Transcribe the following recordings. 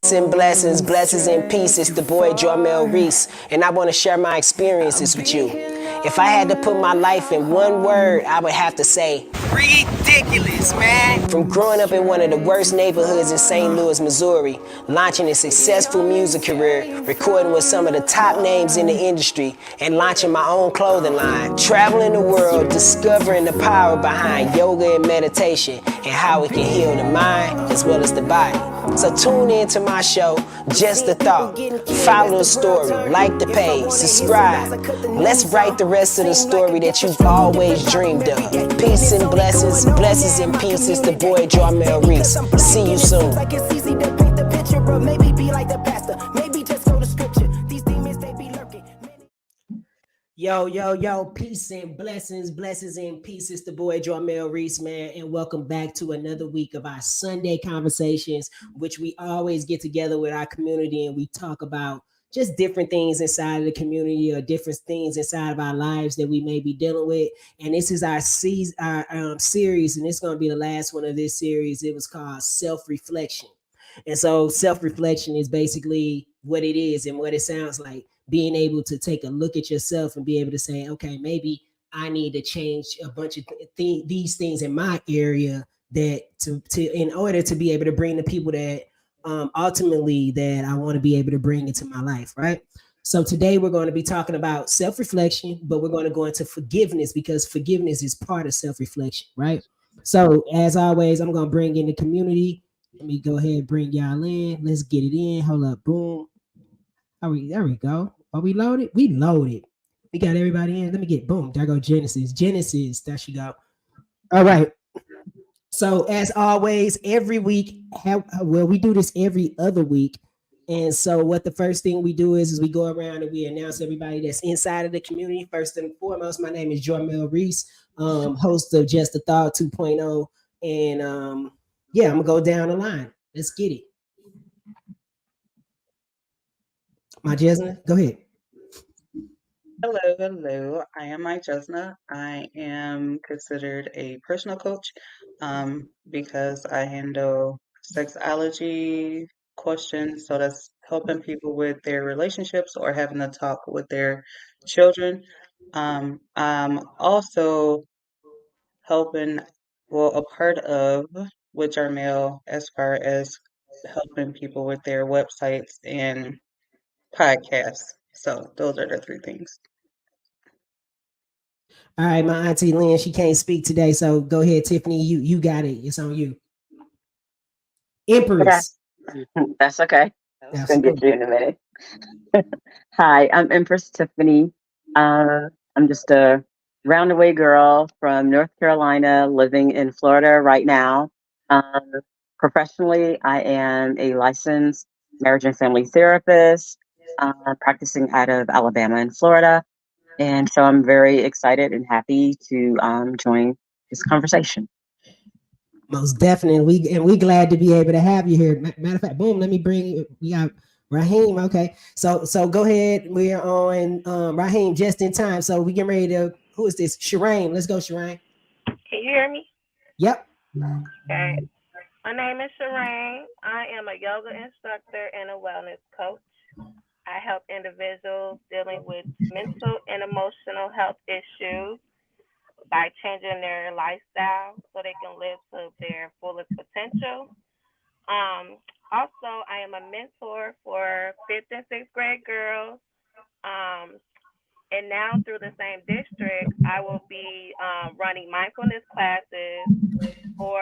And blessings, blessings and peace. It's the boy Jarmel Reese, and I want to share my experiences with you. If I had to put my life in one word, I would have to say ridiculous, man. From growing up in one of the worst neighborhoods in St. Louis, Missouri, launching a successful music career, recording with some of the top names in the industry, and launching my own clothing line, traveling the world, discovering the power behind yoga and meditation, and how it can heal the mind as well as the body. So tune in to my show, Just a Thought. Follow the story, like the page, subscribe. Let's write the rest of the story that you've always dreamed of. Peace and blessings, blessings and peace. It's the boy Jarmel Reese. See you soon. Yo, peace and blessings, blessings and peace. It's the boy Jarmel Reese, man, and welcome back to another week of our Sunday conversations, which we always get together with our community and we talk about just different things inside of the community or different things inside of our lives that we may be dealing with. And this is our series, and it's going to be the last one of this series. It was called Self-Reflection. And so self-reflection is basically what it is and what it sounds like, being able to take a look at yourself and be able to say, okay, maybe I need to change a bunch of these things in my area that to in order to be able to bring the people that ultimately that I want to be able to bring into my life, right? So today we're going to be talking about self-reflection, but we're going to go into forgiveness because forgiveness is part of self-reflection, right? So as always, I'm going to bring in the community. Let me go ahead and bring y'all in. Let's get it in. Hold up. Boom. There we go. Are we loaded? We loaded. We got everybody in. Let me get boom. There go Genesis. Genesis. There she go. All right. So as always, every week, we do this every other week. And so what the first thing we do is we go around and we announce everybody that's inside of the community. First and foremost, my name is Jarmel Reese, host of Just a Thought 2.0. And I'm gonna go down the line. Let's get it. My Jesna, go ahead. Hello. I am Mike Jesna. I am considered a personal coach because I handle sexology questions. So that's helping people with their relationships or having a talk with their children. I'm also helping, well, a part of which are male as far as helping people with their websites and podcasts. So those are the three things. All right, my auntie Lynn, she can't speak today, so go ahead, Tiffany. You got it. It's on you. Okay. Empress. That's okay. I was gonna get Absolutely. you in a minute. Hi, I'm Empress Tiffany. I'm just a roundaway girl from North Carolina living in Florida right now. Um, Professionally, I am a licensed marriage and family therapist, practicing out of Alabama and Florida. And so I'm very excited and happy to join this conversation. Most definitely. We glad to be able to have you here. Matter of fact, boom, let me bring you. We got Raheem. Okay. So go ahead. We're on Raheem just in time. So we get ready to who is this? Shireen. Let's go, Shireen. Can you hear me? Yep. Okay. My name is Shireen. I am a yoga instructor and a wellness coach. I help individuals dealing with mental and emotional health issues by changing their lifestyle so they can live to their fullest potential. Also, I am a mentor for fifth and sixth grade girls. Um, and now through the same district, I will be running mindfulness classes for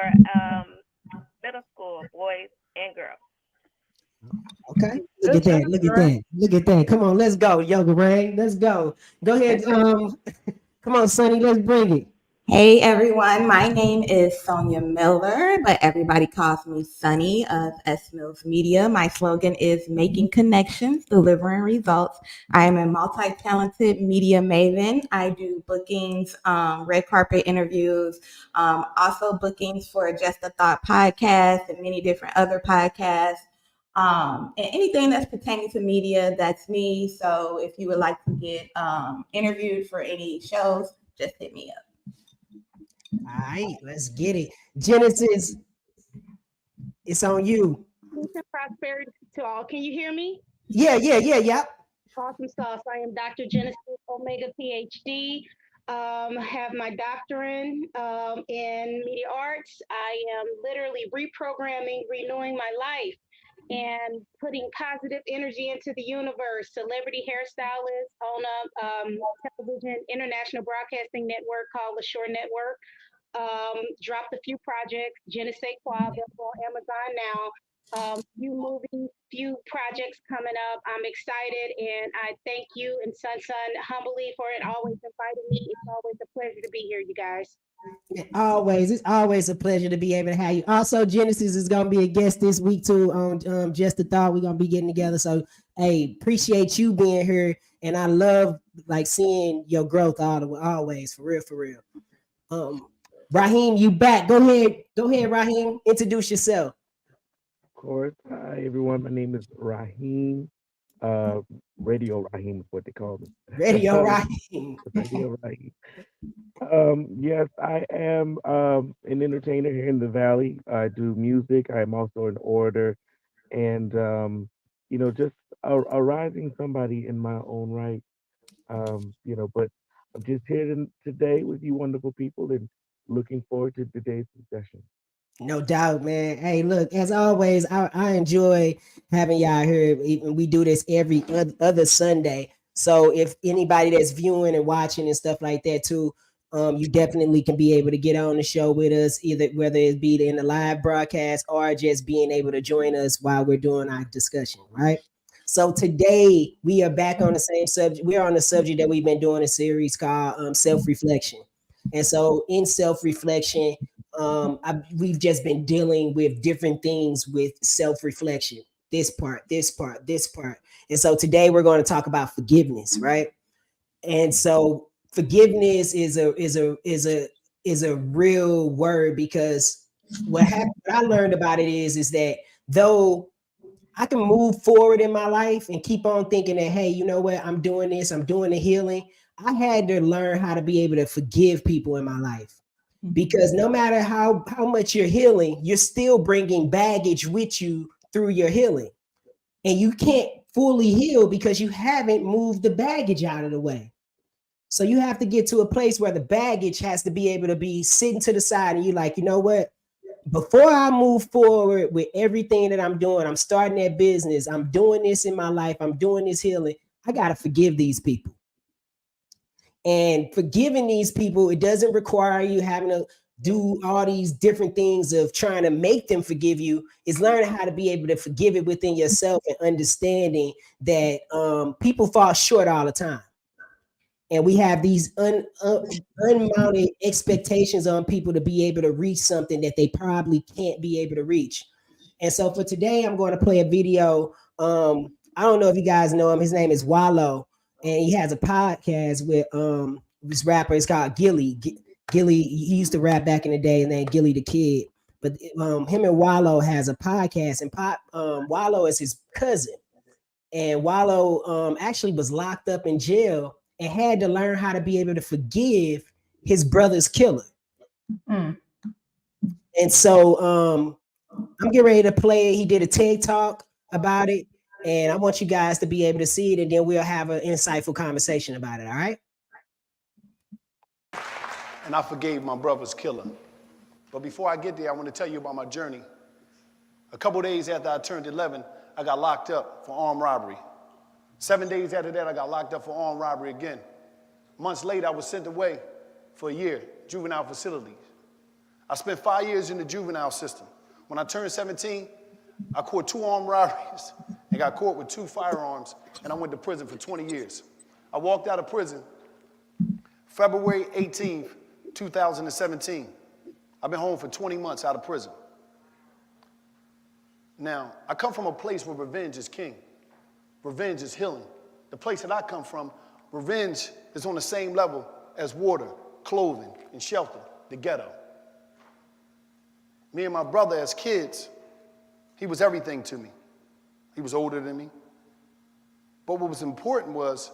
middle school boys and girls. Okay. Look Good at job, that. Look at girl. that. Look at that. Come on, let's go, Yoga Rain. Let's go. Go ahead. Come on, Sonny. Let's bring it. Hey everyone, my name is Sonia Miller, but everybody calls me Sunny of S Mills Media. My slogan is making connections, delivering results. I am a multi-talented media maven. I do bookings, red carpet interviews, also bookings for Just a Thought podcast and many different other podcasts. And anything that's pertaining to media, that's me. So if you would like to get interviewed for any shows, just hit me up. All right, let's get it. Genesis, it's on you. Peace and prosperity to all. Can you hear me? Yeah. Awesome sauce. I am Dr. Genesis Omega, PhD. Have my doctorate in media arts. I am literally reprogramming, renewing my life, and putting positive energy into the universe. Celebrity hairstylist on a television international broadcasting network called the Shore Network. Dropped a few projects, Je ne sais quoi, available on Amazon now. Few movies, few projects coming up. I'm excited, and I thank you and Sun humbly for it. Always inviting me. It's always a pleasure to be here, you guys. It's always a pleasure to be able to have you. Also, Genesis is gonna be a guest this week too on Just a Thought. We're gonna be getting together. So, hey, appreciate you being here, and I love like seeing your growth always for real, for real. Raheem, you back? Go ahead, Raheem. Introduce yourself. Of course. Hi, everyone. My name is Raheem. Uh, Radio Raheem is what they call Radio me. Raheem. Radio Raheem. Yes, I am an entertainer here in the Valley. I do music. I am also an orator, and just a rising somebody in my own right. But I'm just here today with you wonderful people, and looking forward to today's discussion. No doubt, man. Hey, look, as always, I enjoy having y'all here. We do this every other Sunday. So if anybody that's viewing and watching and stuff like that too, you definitely can be able to get on the show with us, either whether it be in the live broadcast or just being able to join us while we're doing our discussion, right? So today we are back on the same subject. We're on the subject that we've been doing a series called self-reflection. And so in self-reflection, we've just been dealing with different things with self-reflection, this part, and so today we're going to talk about forgiveness, right? And so forgiveness is a real word, because what I learned about it is that though I can move forward in my life and keep on thinking that, hey, you know what, I'm doing this, I'm doing the healing, I had to learn how to be able to forgive people in my life, because no matter how much you're healing, you're still bringing baggage with you through your healing, and you can't fully heal because you haven't moved the baggage out of the way. So you have to get to a place where the baggage has to be able to be sitting to the side, and you're like, you know what, before I move forward with everything that I'm doing, I'm starting that business, I'm doing this in my life, I'm doing this healing, I got to forgive these people. And forgiving these people, it doesn't require you having to do all these different things of trying to make them forgive you. It's learning how to be able to forgive it within yourself, and understanding that people fall short all the time. And we have these unmounted expectations on people to be able to reach something that they probably can't be able to reach. And so for today, I'm going to play a video. I don't know if you guys know him. His name is Wallow, and he has a podcast with this rapper. It's called Gilly. Gilly, he used to rap back in the day, and then Gilly the Kid. But him and Wallow has a podcast, and Wallow is his cousin. And Wallow actually was locked up in jail and had to learn how to be able to forgive his brother's killer. And so I'm getting ready to play it. He did a TED talk about it, and I want you guys to be able to see it, and then we'll have an insightful conversation about it. All right? And I forgave my brother's killer. But before I get there, I want to tell you about my journey. A couple days after I turned 11, I got locked up for armed robbery. 7 days after that, I got locked up for armed robbery again. Months later, I was sent away for a year, juvenile facilities. I spent 5 years in the juvenile system. When I turned 17, I caught 2 armed robberies and got caught with 2 firearms, and I went to prison for 20 years. I walked out of prison February 18th, 2017. I've been home for 20 months out of prison. Now, I come from a place where revenge is king. Revenge is healing. The place that I come from, revenge is on the same level as water, clothing, and shelter, the ghetto. Me and my brother as kids, he was everything to me. He was older than me. But what was important was,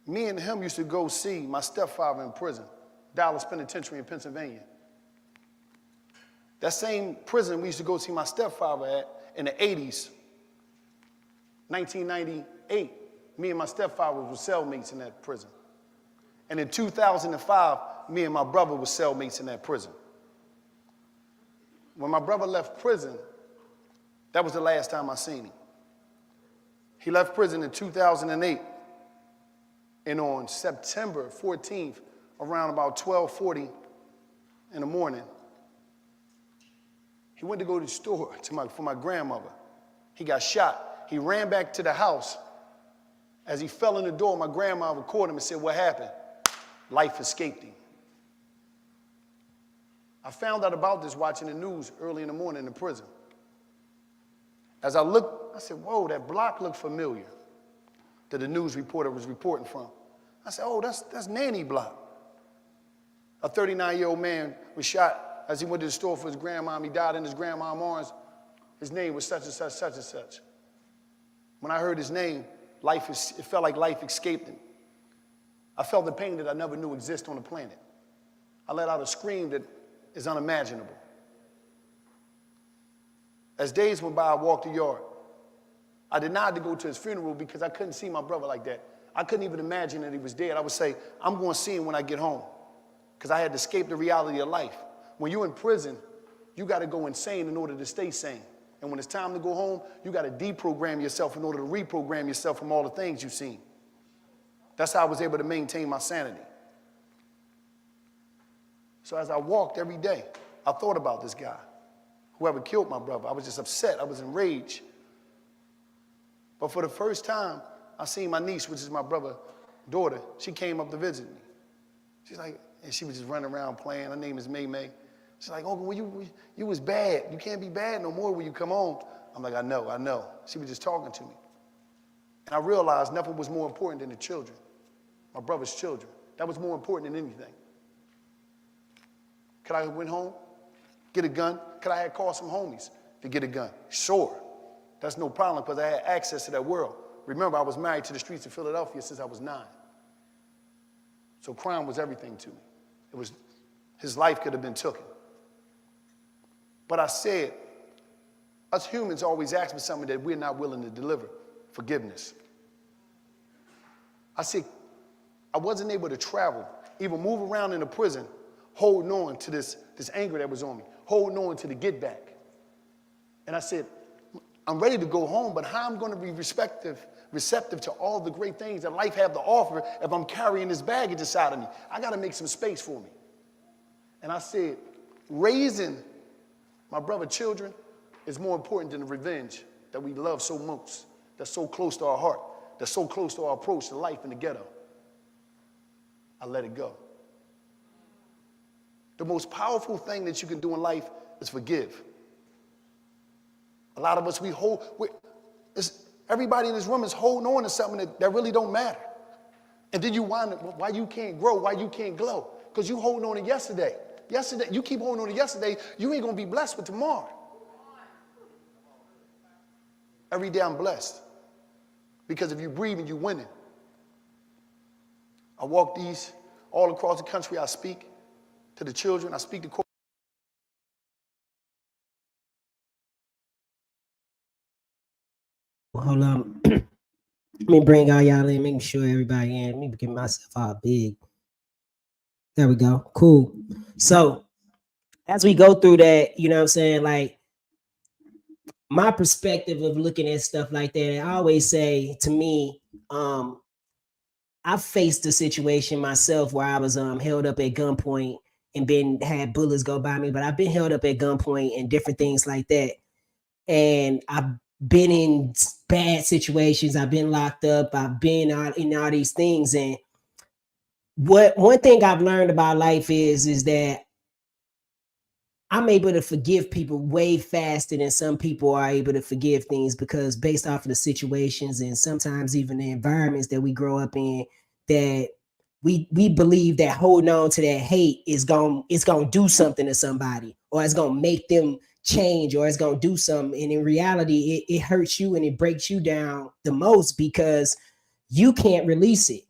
me and him used to go see my stepfather in prison, Dallas Penitentiary in Pennsylvania. That same prison we used to go see my stepfather at in the 80s, 1998, me and my stepfather were cellmates in that prison. And in 2005, me and my brother were cellmates in that prison. When my brother left prison, that was the last time I seen him. He left prison in 2008, and on September 14th, around about 12:40 in the morning, he went to go to the store for my grandmother. He got shot. He ran back to the house. As he fell in the door, my grandmother caught him and said, "What happened?" Life escaped him. I found out about this watching the news early in the morning in the prison. As I looked, I said, "Whoa, that block looked familiar," that the news reporter was reporting from. I said, "Oh, that's Nanny Block." A 39-year-old man was shot as he went to the store for his grandmom. He died in his grandmom's arms. His name was such and such, such and such. When I heard his name, it felt like life escaped him. I felt the pain that I never knew existed on the planet. I let out a scream that is unimaginable. As days went by, I walked the yard. I denied to go to his funeral because I couldn't see my brother like that. I couldn't even imagine that he was dead. I would say, "I'm going to see him when I get home," because I had to escape the reality of life. When you're in prison, you got to go insane in order to stay sane. And when it's time to go home, you got to deprogram yourself in order to reprogram yourself from all the things you've seen. That's how I was able to maintain my sanity. So as I walked every day, I thought about this guy, whoever killed my brother. I was just upset. I was enraged. But for the first time, I seen my niece, which is my brother's daughter. She came up to visit me. She's like, and she was just running around playing. Her name is May May. She's like, "Uncle, you was bad. You can't be bad no more when you come home." I'm like, I know. She was just talking to me. And I realized nothing was more important than the children, my brother's children. That was more important than anything. Could I have went home, get a gun? Could I have called some homies to get a gun? Sure. That's no problem because I had access to that world. Remember, I was married to the streets of Philadelphia since I was 9. So crime was everything to me. His life could have been taken. But I said, us humans always ask for something that we're not willing to deliver: forgiveness. I said, I wasn't able to travel, even move around in the prison, holding on to this anger that was on me, holding on to the get back. And I said, I'm ready to go home, but how I'm going to be receptive to all the great things that life have to offer if I'm carrying this baggage inside of me? I got to make some space for me. And I said, raising my brother's children is more important than the revenge that we love so much, that's so close to our heart, that's so close to our approach to life in the ghetto. I let it go. The most powerful thing that you can do in life is forgive. A lot of us, everybody in this room is holding on to something that really don't matter. And then you wonder why you can't grow, why you can't glow. Because you holding on to yesterday. You keep holding on to yesterday, you ain't going to be blessed with tomorrow. Every day I'm blessed. Because if you're breathing, you're winning. I walk these all across the country. I speak to the children. I speak to Hold on. Let me bring all y'all in, making sure everybody in. Let me get myself all big. There we go. Cool. So as we go through that, you know what I'm saying? Like, my perspective of looking at stuff like that, I always say, to me, I faced a situation myself where I was held up at gunpoint and had bullets go by me, but I've been held up at gunpoint and different things like that. And I've been in bad situations. I've been locked up. I've been in all these things. And one thing I've learned about life is that I'm able to forgive people way faster than some people are able to forgive things, because based off of the situations and sometimes even the environments that we grow up in, that we believe that holding on to that hate it's gonna do something to somebody, or it's gonna make them change, or it's gonna do something. And in reality, it hurts you and it breaks you down the most because you can't release it.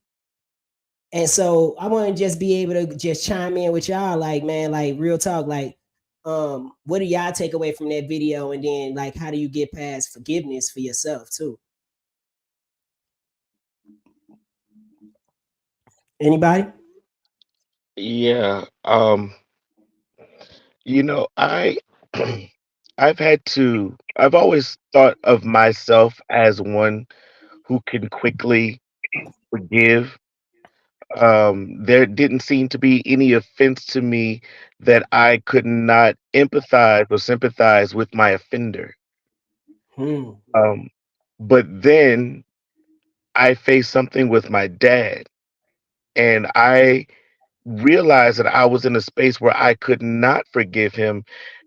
And so I want to just be able to just chime in with y'all, like, man, like, real talk, like, what do y'all take away from that video? And then like how do you get past forgiveness for yourself too? Anybody? Yeah. I I've always thought of myself as one who can quickly forgive. There didn't seem to be any offense to me that I could not empathize or sympathize with my offender. Hmm. Um, but then I faced something with my dad, and I realized that I was in a space where I could not forgive him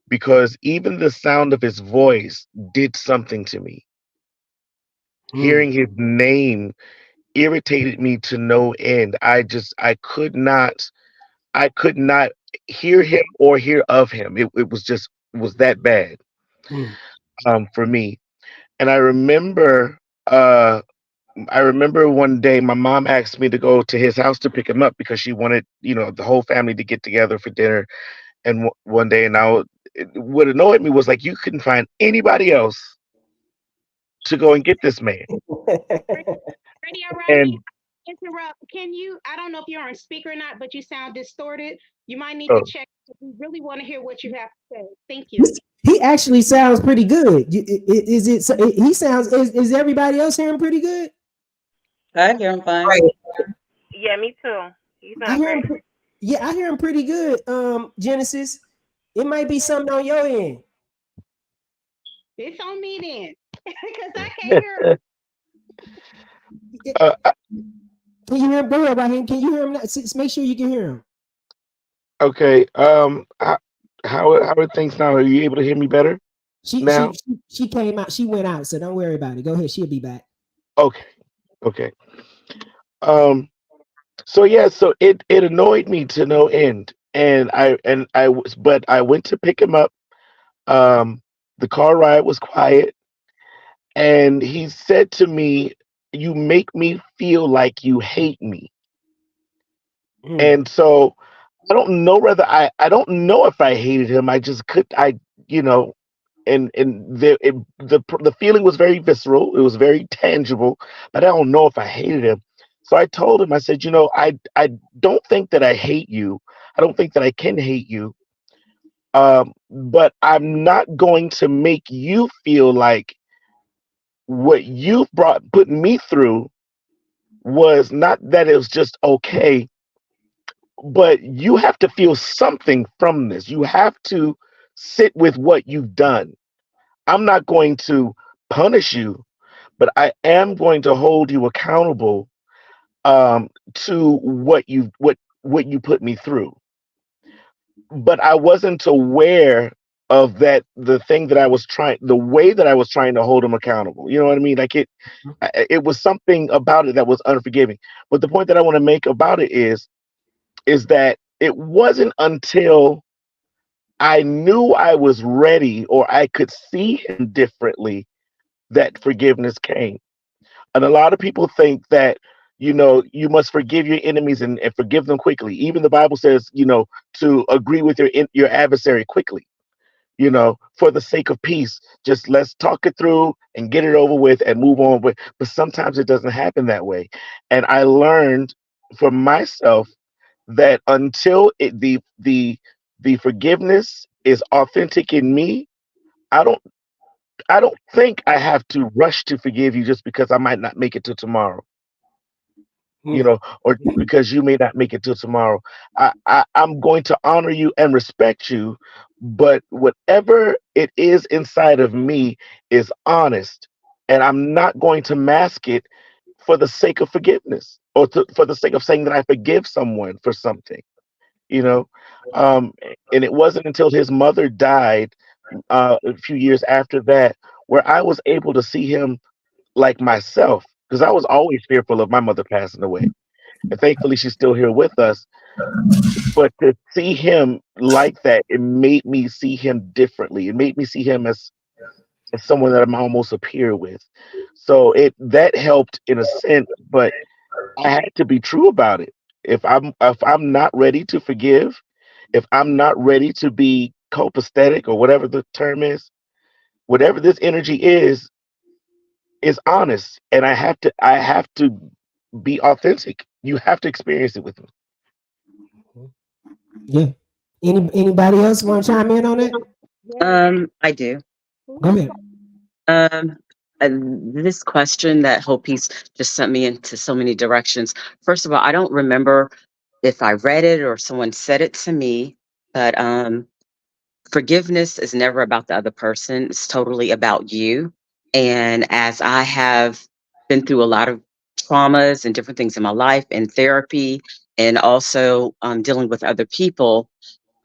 because even the sound of his voice did something to me. Hmm. Hearing his name irritated me to no end. I could not hear him or hear of him. It was just was that bad Hmm. for me. And uh I remember one day my mom asked me to go to his house to pick him up because she wanted, the whole family to get together for dinner. And one day, what annoyed me was like you couldn't find anybody else to go and get this man. Ready, all right, me? And Interrupt. Can you? I don't know if you're on speaker or not, but you sound distorted. You might need to oh, check. We really want to hear what you have to say. Thank you. He actually sounds pretty good. Is it? He sounds. Is everybody else hearing pretty good? I hear him fine. Right. Yeah, me too. You I sound hear him. great. Yeah, I hear him pretty good. Genesis, it might be something on your end. It's on me then, because I can't hear. Can uh, uh, you hear him? Go ahead, Raheem. Can you hear him? Make sure you can hear him. okay. How are things now? Are you able to hear me better She she now? she, she came out. She went out, so don't worry about it. Go ahead. She'll be back. Okay. Okay. Um. So yeah. So it annoyed me to no end, but I went to pick him up. Um. The car ride was quiet, and he said to me, "You make me feel like you hate me." Mm, And so I don't know if I hated him. I just could you know the feeling was very visceral. It was very tangible, but I don't know if I hated him. So I told him, I said, I don't think that I hate you. I don't think that I can hate you. But I'm not going to make you feel like what you've brought putting me through was not that it was just okay, but you have to feel something from this. You have to sit with what you've done. I'm not going to punish you, but I am going to hold you accountable to what you put me through. But I wasn't aware of that the way that I was trying to hold him accountable. You know what I mean? Like it was something about it that was unforgiving. But the point that I want to make about it is that it wasn't until I knew I was ready or I could see him differently that forgiveness came. And a lot of people think that, you must forgive your enemies and forgive them quickly. Even the Bible says, to agree with your adversary quickly, for the sake of peace. Just let's talk it through and get it over with and move on. But sometimes it doesn't happen that way. And I learned for myself that until the forgiveness is authentic in me, I don't I don't think I have to rush to forgive you just because I might not make it till tomorrow, mm, or just because you may not make it till tomorrow. I'm going to honor you and respect you, but whatever it is inside of me is honest, and I'm not going to mask it for the sake of forgiveness or for the sake of saying that I forgive someone for something, you know. Um, and it wasn't until his mother died a few years after that where I was able to see him like myself, because I was always fearful of my mother passing away. And thankfully, she's still here with us. But to see him like that, it made me see him differently. It made me see him as someone that I'm almost a peer with. So that helped in a sense, but I had to be true about it. If I'm not ready to forgive, if I'm not ready to be copacetic or whatever the term is, whatever this energy is honest, and I have to be authentic. You have to experience it with me. Yeah. Anybody else want to chime in on it? I do. Go ahead. Um, this question that Hope Piece just sent me into so many directions. First of all, I don't remember if I read it or someone said it to me, but forgiveness is never about the other person. It's totally about you. And as I have been through a lot of traumas and different things in my life and therapy, and also dealing with other people,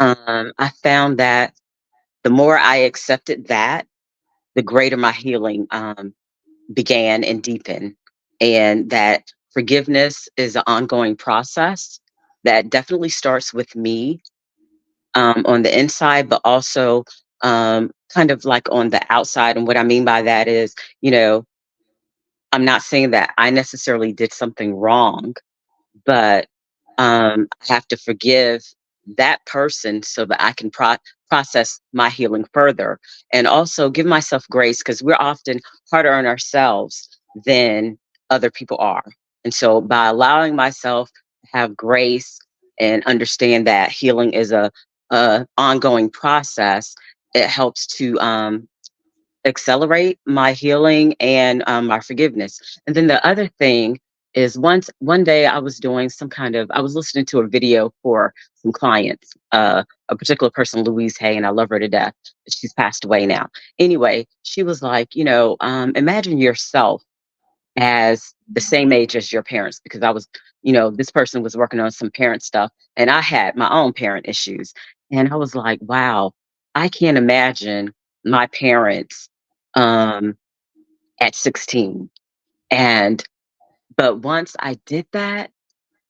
I found that the more I accepted that, the greater my healing began and deepened. And that forgiveness is an ongoing process that definitely starts with me on the inside, but also kind of like on the outside. And what I mean by that is, you know, I'm not saying that I necessarily did something wrong, but I have to forgive that person so that I can process my healing further, and also give myself grace because we're often harder on ourselves than other people are. And so, by allowing myself to have grace and understand that healing is a ongoing process, it helps to accelerate my healing and my forgiveness. And then the other thing is one day I was doing some kind of I was listening to a video for some clients, a particular person, Louise Hay, and I love her to death. She's passed away now. Anyway, she was like, imagine yourself as the same age as your parents, because I was, this person was working on some parent stuff and I had my own parent issues. And I was like, wow, I can't imagine my parents um, at 16. And, but once I did that,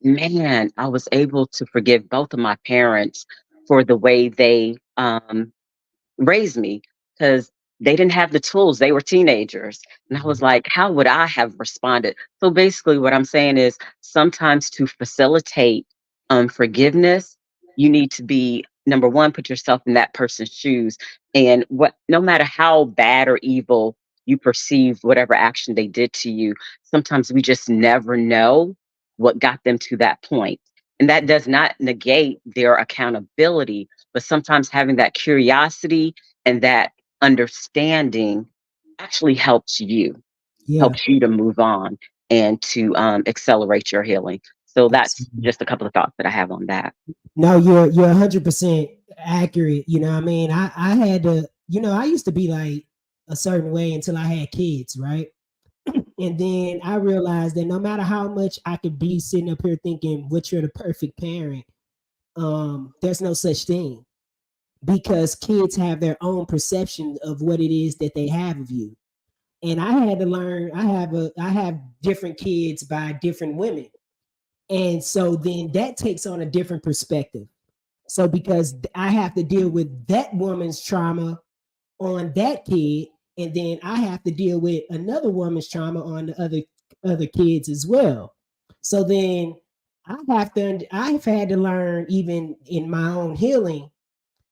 man, I was able to forgive both of my parents for the way they raised me, because they didn't have the tools. They were teenagers. And I was like, how would I have responded? So basically, what I'm saying is sometimes to facilitate forgiveness, you need to be number one, put yourself in that person's shoes. And no matter how bad or evil you perceive whatever action they did to you, sometimes we just never know what got them to that point. And that does not negate their accountability, but sometimes having that curiosity and that understanding actually Yeah. helps you to move on and to accelerate your healing. So that's Absolutely. just a couple of thoughts that I have on that. No, you're 100% accurate. You know what I mean? I had to, I used to be like a certain way until I had kids, right? And then I realized that no matter how much I could be sitting up here thinking what you're the perfect parent, there's no such thing, because kids have their own perception of what it is that they have of you. And I had to learn. I have different kids by different women, and so then that takes on a different perspective. So because I have to deal with that woman's trauma on that kid, and then I have to deal with another woman's trauma on the other kids as well. So then I've had to learn, even in my own healing,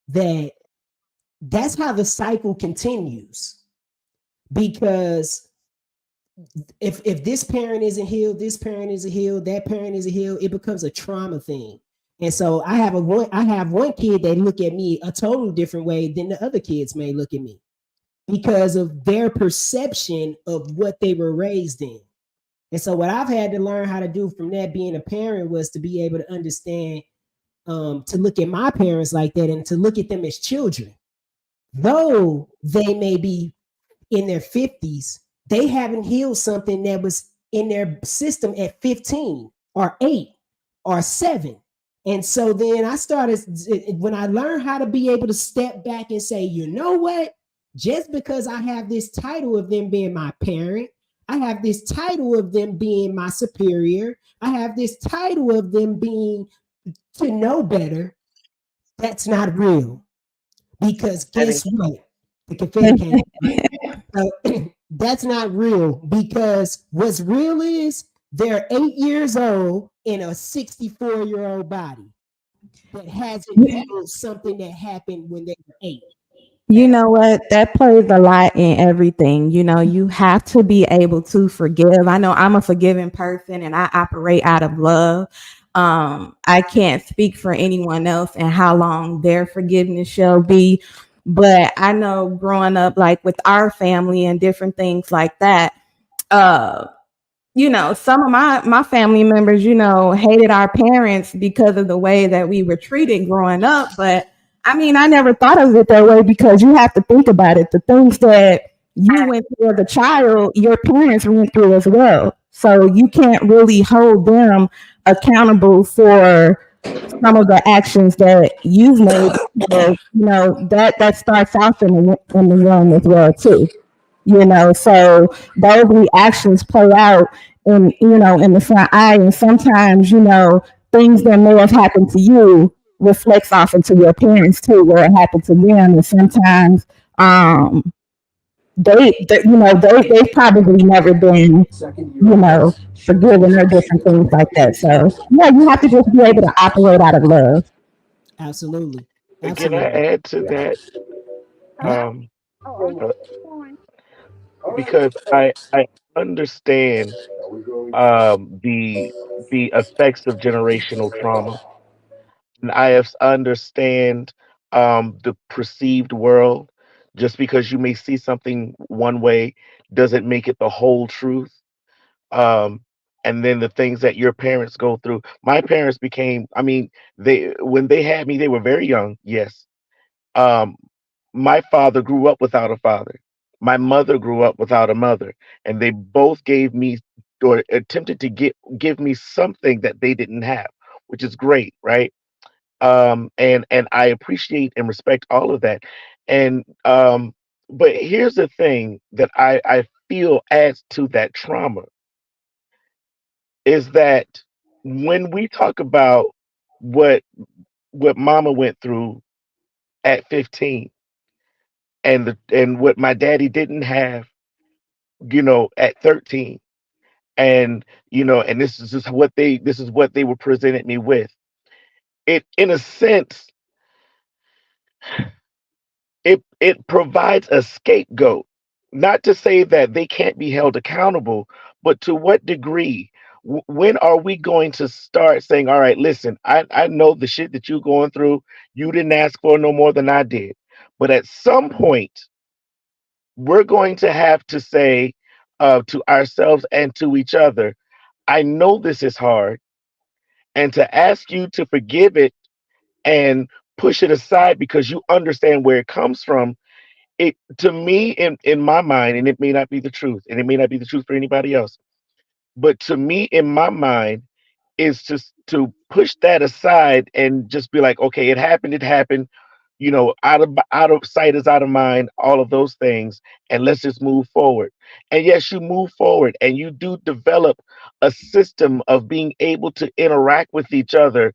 that that's how the cycle continues. Because if this parent isn't healed, this parent isn't healed, that parent isn't healed, it becomes a trauma thing. And so I have one kid that look at me a totally different way than the other kids may look at me, because of their perception of what they were raised in. And so what I've had to learn how to do from that, being a parent, was to be able to understand, to look at my parents like that and to look at them as children. Though they may be in their 50s, they haven't healed something that was in their system at 15 or 8 or 7. And so then I started, when I learned how to be able to step back and say, you know what? Just because I have this title of them being my parent, I have this title of them being my superior, I have this title of them being to know better, that's not real. Because That is guess what? The confetti came, right? So that's not real, because what's real is they're 8 years old in a 64-year-old body. that hasn't healed something that happened when they were 8? You That's know what? That plays a lot in everything. You know, you have to be able to forgive. I know I'm a forgiving person and I operate out of love. I can't speak for anyone else and how long their forgiveness shall be. But I know growing up, like with our family and different things like that, uh, you know, some of my family members, you know, hated our parents because of the way that we were treated growing up. But I mean, I never thought of it that way because you have to think about it. The things that you went through as a child, your parents went through as well. So you can't really hold them accountable for some of the actions that you've made. Because, you know, that starts off in the young as well too. You know, so those reactions play out in, you know, in the front eye, and sometimes, you know, things that may have happened to you reflects off into your parents too, where it happened to them. And sometimes they you know, they've probably never been, you know, forgiven or different things like that. So yeah, you have to just be able to operate out of love. absolutely, And can I absolutely. add to that? Yeah, Um, Oh, I'm uh, fine. because I understand the effects of generational trauma, and understand the perceived world. Just because you may see something one way doesn't make it the whole truth. Um, and then the things that your parents go through. My parents became, I mean, they when they had me, they were very young. Yes. Um, my father grew up without a father. My mother grew up without a mother, and they both gave me or attempted to give me something that they didn't have, which is great, right? And I appreciate and respect all of that. And but here's the thing that I feel adds to that trauma is that when we talk about what mama went through at 15 and what my daddy didn't have, at 13, and and this is what they were presented me with. It in a sense, it provides a scapegoat. Not to say that they can't be held accountable, but to what degree? When are we going to start saying, all right, listen, I know the shit that you're going through, you didn't ask for no more than I did. But at some point, we're going to have to say to ourselves and to each other, I know this is hard, and to ask you to forgive it and push it aside because you understand where it comes from. It to me, in my mind, and it may not be the truth, and it may not be the truth for anybody else, but to me, in my mind, is just to push that aside and just be like, okay, it happened, out of sight is out of mind, all of those things, and let's just move forward. And yes, you move forward and you do develop a system of being able to interact with each other,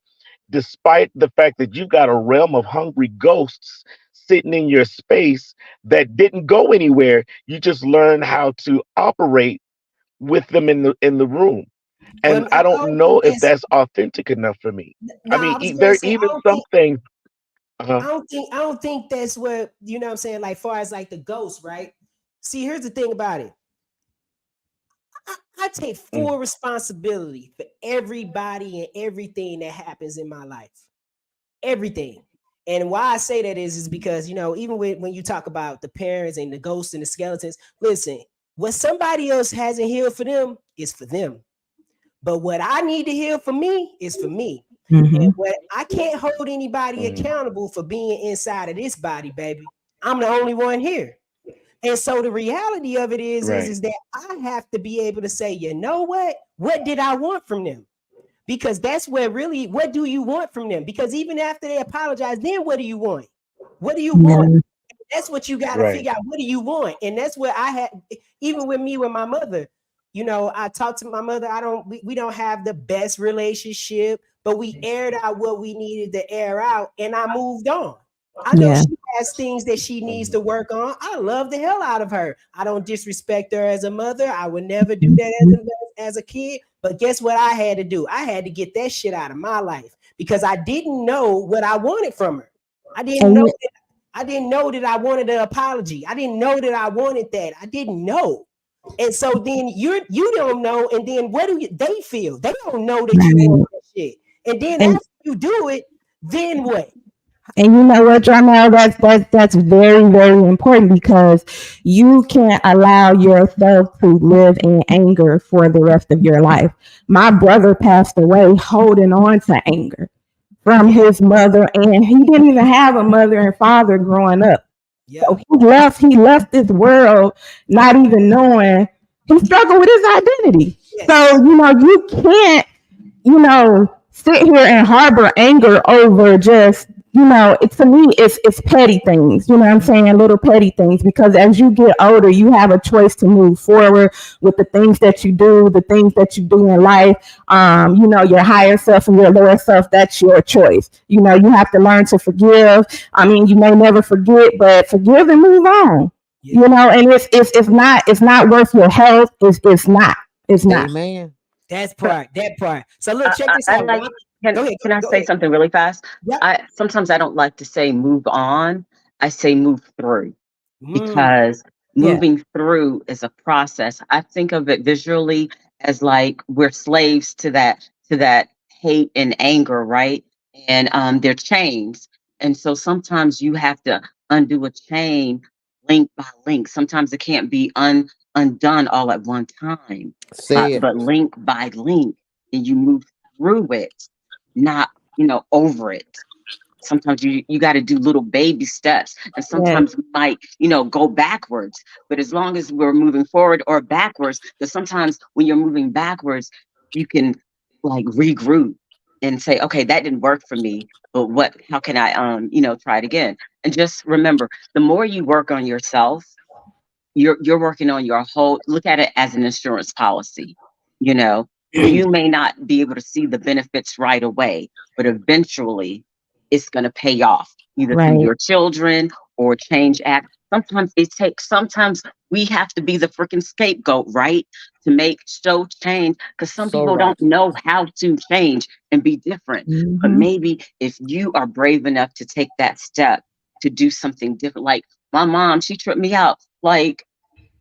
despite the fact that you got a realm of hungry ghosts sitting in your space that didn't go anywhere. You just learn how to operate with them in the room. well, And I I don't don't think know if that's that's authentic enough for me. I no. mean, I was gonna there say even some things. Uh-huh. I don't think that's what, you know what I'm saying, like far as like the ghost, right? See, here's the thing about it. I take Mm, full responsibility for everybody and everything that happens in my life. Everything. And why I say that is because, even when you talk about the parents and the ghosts and the skeletons, listen, what somebody else hasn't healed for them is for them. But what I need to heal for me is for me. And Hmm. what I can't hold anybody mm, accountable for being inside of this body, baby. I'm the only one here. And so the reality of it right. is that I have to be able to say, you know what? What did I want from them? Because that's where really, what do you want from them? Because even after they apologize, then what do you want? What do you want? Yeah. That's what you got to Right. figure out. What do you want? And that's where I had, even with me, with my mother, I talked to my mother. We don't have the best relationship, but we aired out what we needed to air out, and I moved on. I know Yeah. she has things that she needs Mhm. to work on. I love the hell out of her. I don't disrespect her as a mother. I would never do that Mhm. as a kid. But guess what I had to do? I had to get that shit out of my life because I didn't know what I wanted from her. I didn't And know you, that I didn't know that I wanted an apology. I didn't know that I wanted that. I didn't know. And so then you don't know, and then what do they feel? They don't know that you want right. that shit. And then And after you do it, then what? And you know what, Jarmel, that's very, very important because you can't allow yourself to live in anger for the rest of your life. My brother passed away holding on to anger from Yeah, his mother, and he didn't even have a mother and father growing up. yeah, So he left this world not even knowing he struggled with his identity. So, yes, you can't sit here and harbor anger over just, it to me, it's petty things, you know what I'm saying? Little petty things, because as you get older, you have a choice to move forward with the things that you do in life. Your higher self and your lower self, that's your choice. You have to learn to forgive. I mean, you may never forget, but forgive and move on. yeah. And it's not worth your health. It's not. Amen. That's So part. That part. So look, I, check I, this I out. like. Can Go ahead. can I Go say ahead. something really fast? Yep. I sometimes I don't like to say move on. I say move through, Mm, because Yeah. moving through is a process. I think of it visually as like we're slaves to that hate and anger, right? And they're chains. And so sometimes you have to undo a chain link by link. Sometimes it can't be undone all at one time, Say it. but link by link, and you move through it, not over it. Sometimes you got to do little baby steps, and Yeah. sometimes we might go backwards, but as long as we're moving forward or backwards, because sometimes when you're moving backwards, you can like regroup and say, okay, that didn't work for me, but how can I try it again. And just remember, the more you work on yourself, you're working on your whole. Look at it as an insurance policy. you know you may not be able to see the benefits right away, but eventually it's going to pay off, either through Right. your children or change act. Sometimes we have to be the freaking scapegoat, right, to make show change, because some So people right. don't know how to change and be different. But Hmm. maybe if you are brave enough to take that step to do something different, like my mom, she tripped me out. Like,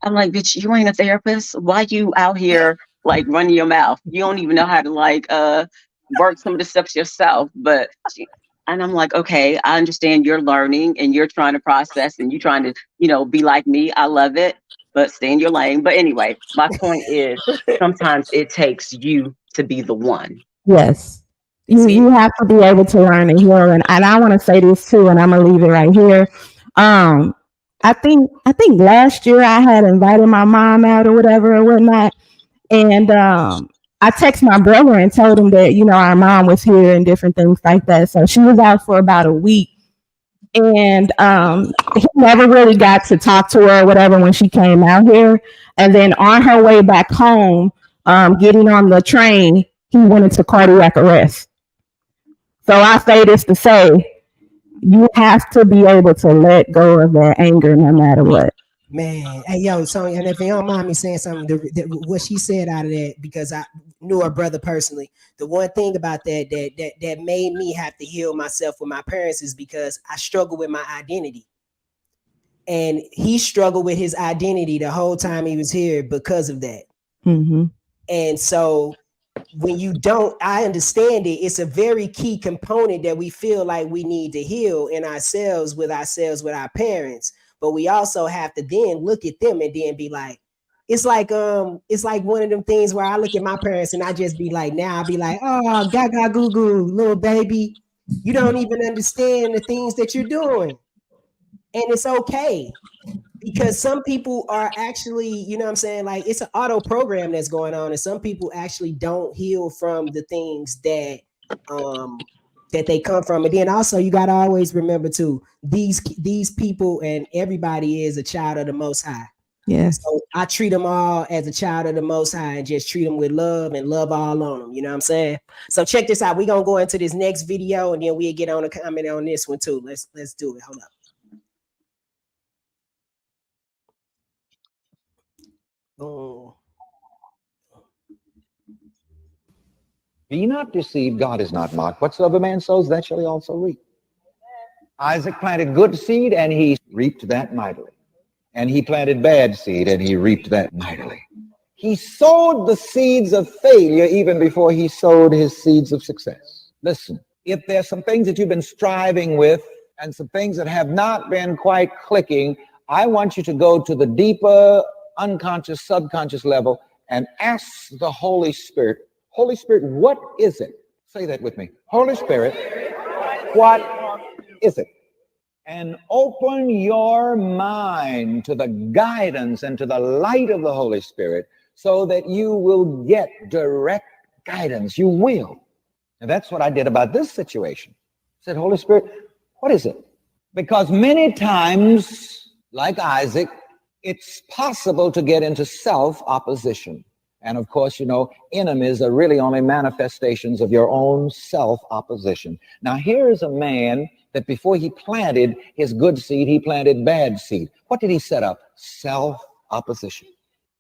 I'm like, bitch, you ain't a therapist. Why you out here like running your mouth? You don't even know how to like work some of the steps yourself. And I'm like, okay, I understand you're learning and you're trying to process and you're trying to, be like me. I love it, but stay in your lane. But anyway, my point is sometimes it takes you to be the one. Yes. that's You it. have to be able to learn and heal. And I want to say this too, and I'm gonna leave it right here. Um, I think last year I had invited my mom out or whatever or whatnot. And I texted my brother and told him that, our mom was here and different things like that. So she was out for about a week. And he never really got to talk to her or whatever when she came out here. And then on her way back home, getting on the train, he went into cardiac arrest. So I say this to say, you have to be able to let go of that anger no matter what. Man, hey yo, Sonya, and if you don't mind me saying something, what she said out of that, because I knew her brother personally. The one thing about that made me have to heal myself with my parents is because I struggle with my identity, and he struggled with his identity the whole time he was here because of that. Mm-hmm. And so when you don't, I understand it. It's a very key component that we feel like we need to heal in ourselves, with our parents. But we also have to then look at them and then be like, it's like one of them things where I look at my parents and I just be like, now I'll be like, oh, gaga goo goo, little baby, you don't even understand the things that you're doing. And it's okay, because some people are actually, you know what I'm saying, like it's an auto program that's going on, and some people actually don't heal from the things um that they come from. And then also you got to always remember too, these people and everybody is a child of the Most High. Yes. So I treat them all as a child of the Most High and just treat them with love and love all on them. You know what I'm saying? So check this out. We're gonna go into this next video and then we'll get on a comment on this one too. Let's do it. Hold up. Oh. Be not deceived, God is not mocked. Whatsoever man sows, that shall he also reap. Isaac planted good seed, and he reaped that mightily. And he planted bad seed, and he reaped that mightily. He sowed the seeds of failure even before he sowed his seeds of success. Listen, if there's some things that you've been striving with and some things that have not been quite clicking, I want you to go to the deeper, unconscious, subconscious level and ask the Holy Spirit, Holy Spirit, what is it? Say that with me. Holy Spirit, what is it? And open your mind to the guidance and to the light of the Holy Spirit so that you will get direct guidance. You will. And that's what I did about this situation. I said, Holy Spirit, what is it? Because many times, like Isaac, it's possible to get into self-opposition. And of course, you know, enemies are really only manifestations of your own self-opposition. Now, here is a man that before he planted his good seed, he planted bad seed. What did he set up? Self-opposition.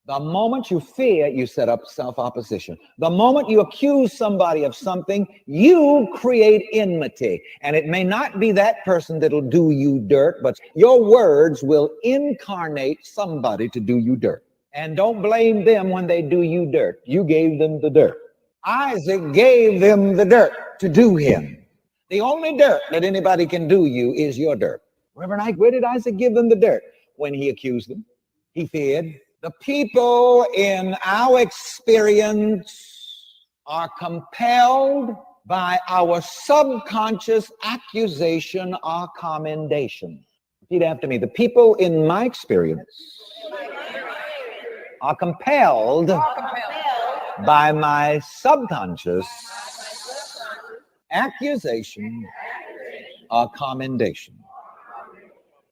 The moment you fear, you set up self-opposition. The moment you accuse somebody of something, you create enmity. And it may not be that person that'll do you dirt, but your words will incarnate somebody to do you dirt. And don't blame them when they do you dirt. You gave them the dirt. Isaac gave them the dirt to do him. The only dirt that anybody can do you is your dirt. Reverend Ike, where did Isaac give them the dirt? When he accused them, he feared. The people in our experience are compelled by our subconscious accusation or commendation. Repeat after me. The people in my experience are compelled by my subconscious accusation or commendation.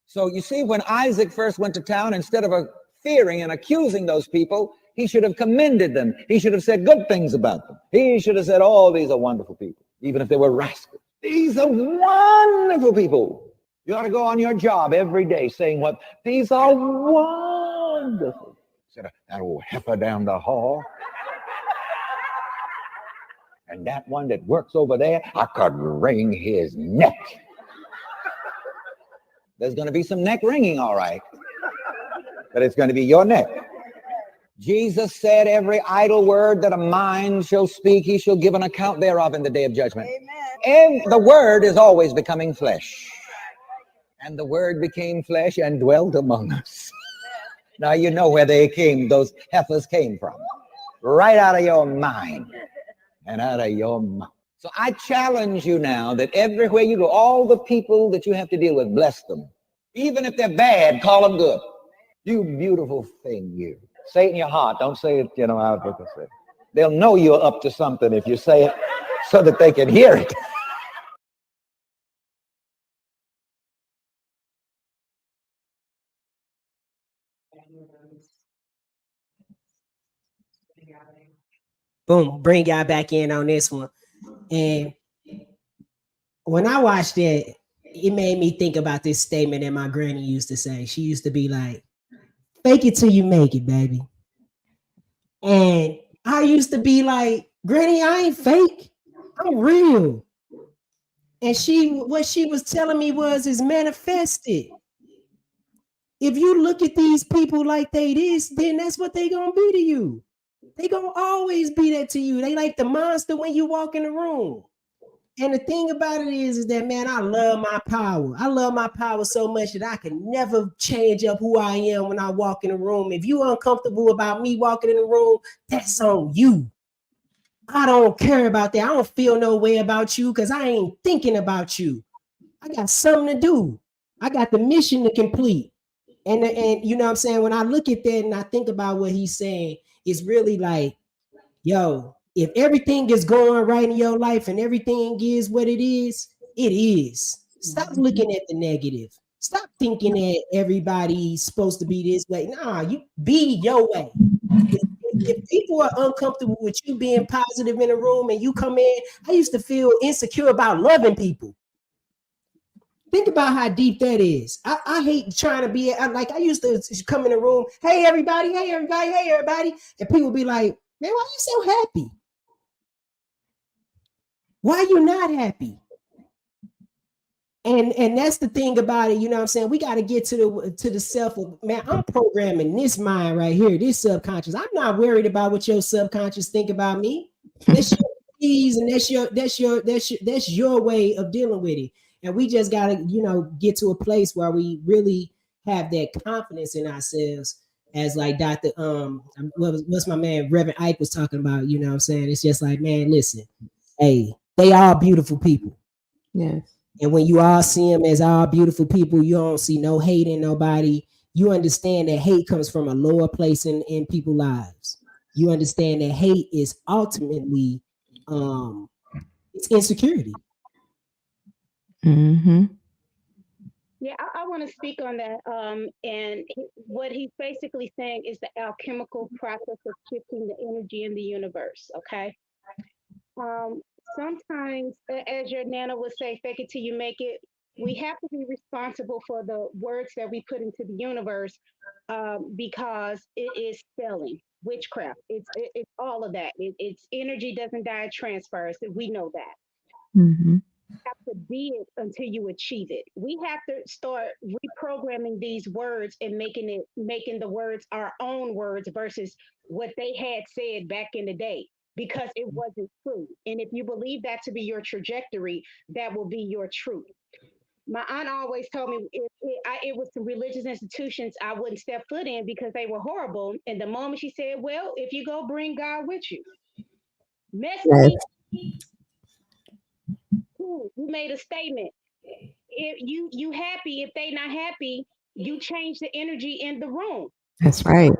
So you see, when Isaac first went to town, instead of fearing and accusing those people, he should have commended them. He should have said good things about them. He should have said, oh, these are wonderful people, even if they were rascals. These are wonderful people. You ought to go on your job every day saying what? These are wonderful. Instead of that old heifer down the hall. And that one that works over there, I could wring his neck. There's going to be some neck wringing, all right. But it's going to be your neck. Jesus said, every idle word that a mind shall speak, he shall give an account thereof in the day of judgment. Amen. And the word is always becoming flesh. And the word became flesh and dwelt among us. Now you know where those heifers came from. Right out of your mind and out of your mouth. So I challenge you now that everywhere you go, all the people that you have to deal with, bless them. Even if they're bad, call them good. You beautiful thing, you. Say it in your heart. Don't say it, out of the. They'll know you're up to something if you say it so that they can hear it. Boom, bring y'all back in on this one. And when I watched it, it made me think about this statement that my granny used to say. She used to be like, fake it till you make it, baby. And I used to be like, Granny, I ain't fake. I'm real. And what she was telling me is manifested. If you look at these people like they this, then that's what they gonna be to you. They gonna always be that to you. They like the monster when you walk in the room. And the thing about it is that, man, I love my power. I love my power so much that I can never change up who I am when I walk in the room. If you're uncomfortable about me walking in the room, that's on you. I don't care about that. I don't feel no way about you because I ain't thinking about you. I got something to do. I got the mission to complete. And you know what I'm saying? When I look at that and I think about what he's saying, it's really like, yo, if everything is going right in your life and everything is what it is, it is. Stop looking at the negative. Stop thinking that everybody's supposed to be this way. Nah, you be your way. If people are uncomfortable with you being positive in a room and you come in, I used to feel insecure about loving people. Think about how deep that is. I hate trying to be like I used to come in a room, hey everybody, hey everybody, hey everybody, and people be like, man, why are you so happy? Why you not happy? And that's the thing about it, you know what I'm saying? We got to get to the self of, man, I'm programming this mind right here, this subconscious. I'm not worried about what your subconscious think about me. That's your keys, and that's your way of dealing with it. And we just got to, get to a place where we really have that confidence in ourselves, as like Dr. What's my man Reverend Ike was talking about, you know what I'm saying? It's just like, man, listen, hey, they are beautiful people. Yes. And when you all see them as all beautiful people, you don't see no hate in nobody. You understand that hate comes from a lower place in people's lives. You understand that hate is ultimately it's insecurity. Mm-hmm. Yeah, I want to speak on that. What he's basically saying is the alchemical process of shifting the energy in the universe. Okay. Um, Sometimes, as your nana would say, fake it till you make it. We have to be responsible for the words that we put into the universe, because it is spelling witchcraft. It's all of that. It's energy doesn't die, it transfers. We know that. Mm-hmm. Have to be it until you achieve it. We have to start reprogramming these words and making the words our own words versus what they had said back in the day, because it wasn't true. And if you believe that to be your trajectory, that will be your truth. My aunt always told me it was some religious institutions I wouldn't step foot in because they were horrible. And the moment she said, "Well, if you go, bring God with you," mess Yes. me. Cool. You made a statement. If you happy, if they not happy, you change the energy in the room. That's right.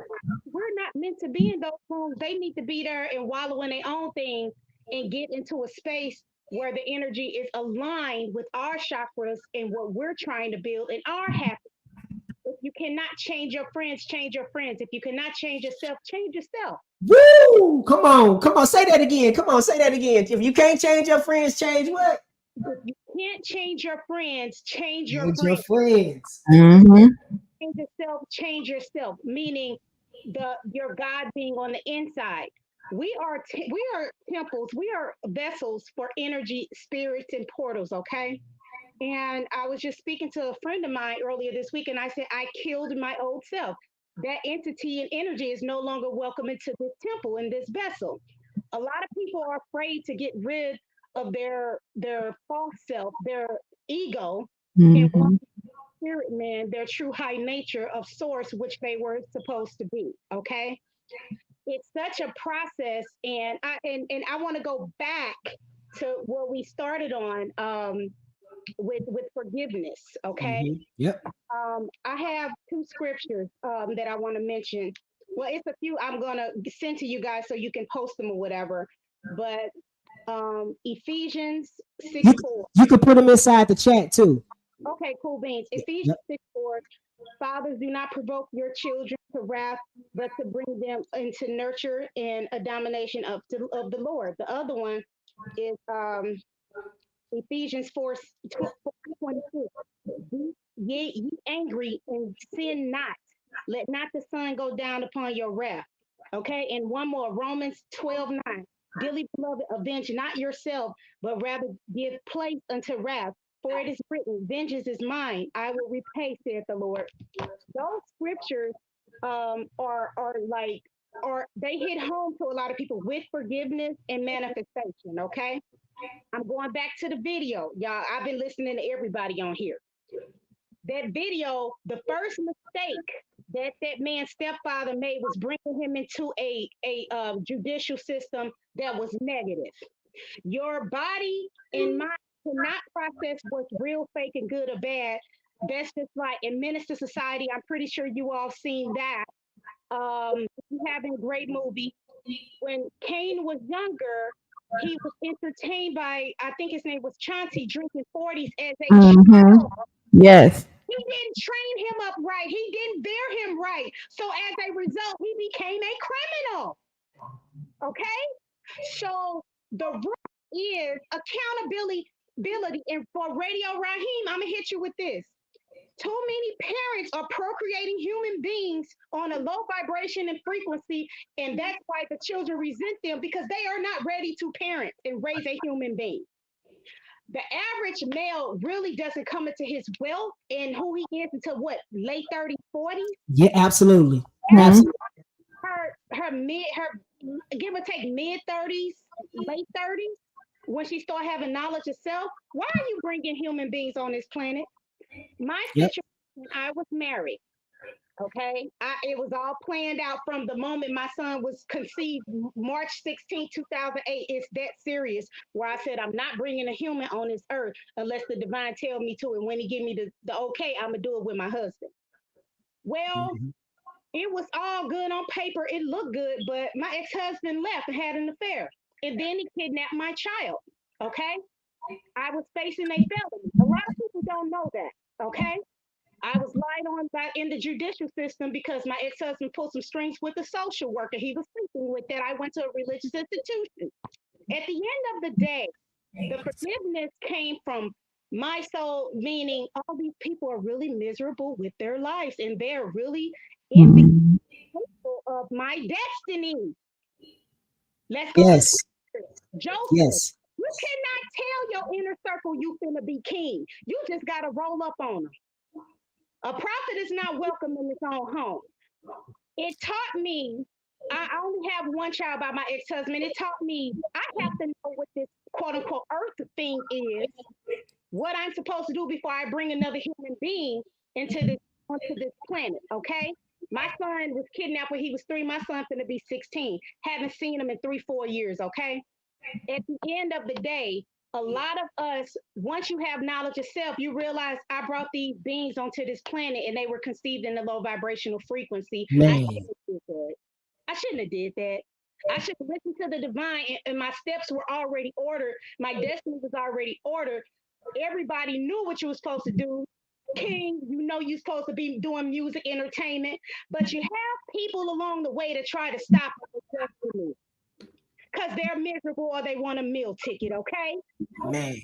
We're not meant to be in those rooms. They need to be there and wallow in their own thing and get into a space where the energy is aligned with our chakras and what we're trying to build and our happiness. If you cannot change your friends, change your friends. If you cannot change yourself, change yourself. Woo! Come on, say that again. Come on, say that again. If you can't change your friends, change what? If you can't change your friends, change your Change your friends. friends. Mm-hmm. Change yourself, change yourself, meaning your God being on the inside. We are temples, we are vessels for energy, spirits, and portals, okay? And I was just speaking to a friend of mine earlier this week, and I said, I killed my old self. That entity and energy is no longer welcome into this temple, in this vessel. A lot of people are afraid to get rid of their false self, their ego, and Mm-hmm. spirit man, their true high nature of source, which they were supposed to be. Okay. It's such a process, and I want to go back to what we started on, with forgiveness. Okay. Yep. I have two scriptures that I want to mention. Well, it's a few I'm gonna send to you guys so you can post them or whatever. But Ephesians You 6:4. you could put them inside the chat too. Okay, cool beans. Ephesians Yep. 6:4. Fathers, do not provoke your children to wrath, but to bring them into nurture and a domination of the Lord. The other one is Ephesians 4:22. Ye angry and sin not. Let not the sun go down upon your wrath. Okay, and one more, Romans 12:9. Dearly beloved, avenge not yourself, but rather give place unto wrath. For it is written, vengeance is mine, I will repay, saith the Lord. Those scriptures are like, or they hit home to a lot of people with forgiveness and manifestation. Okay, I'm going back to the video, y'all. I've been listening to everybody on here. That video, the first mistake that man's stepfather made was bringing him into a judicial system that was negative. Your body and mind cannot process what's real, fake, and good or bad. That's just like in Minister Society. I'm pretty sure you all seen that. Having a great movie. When Kane was younger, he was entertained by, I think his name was Chauncey, drinking 40s as a Mm-hmm. child. Yes. He didn't train him up right. He didn't bear him right. So as a result, he became a criminal. Okay? So the root is accountability. And for Radio Raheem, I'm gonna hit you with this. Too many parents are procreating human beings on a low vibration and frequency, and that's why the children resent them because they are not ready to parent and raise a human being. the average male really doesn't come into his wealth and who he is until what, late 30s, 40s. Yeah, absolutely. Mhm. Absolutely. Her give or take mid 30s, late 30s, when she start having knowledge of self. Why are you bringing human beings on this planet? My Yep. situation, I was married. Okay, it was all planned out from the moment my son was conceived, March 16, 2008. It's that serious. Where I said I'm not bringing a human on this earth unless the divine tell me to, and when he give me the okay, I'm gonna do it with my husband. Well, Mhm. it was all good on paper. It looked good, but my ex-husband left and had an affair, and then he kidnapped my child. Okay, I was facing a felony. A lot of people don't know that. Okay, I was lied on by in the judicial system because my ex-husband pulled some strings with the social worker he was sleeping with that I went to a religious institution. At the end of the day, the forgiveness came from my soul, meaning all these people are really miserable with their lives and they're really envious Mhm. of my destiny. Let's go to Yes. Joseph. Joseph, Yes. you cannot tell your inner circle you finna be king. You just gotta roll up on them. A prophet is not welcome in his own home. It taught me, I only have one child by my ex-husband. It taught me I have to know what this quote unquote earth thing is, what I'm supposed to do before I bring another human being into this onto this planet. Okay. My son was kidnapped when he was 3. My son's gonna be 16. Haven't seen him in 3, 4 years. Okay. At the end of the day, a lot of us, once you have knowledge of self, you realize I brought these beings onto this planet and they were conceived in a low vibrational frequency. I Man. shouldn't have did that. I shouldn't have did that. I should have listened to the divine, and my steps were already ordered. My destiny was already ordered. Everybody knew what you were supposed to do. King, you know you're supposed to be doing music entertainment, but you have people along the way to try to stop your destiny because they're miserable or they want a meal ticket, okay? Man.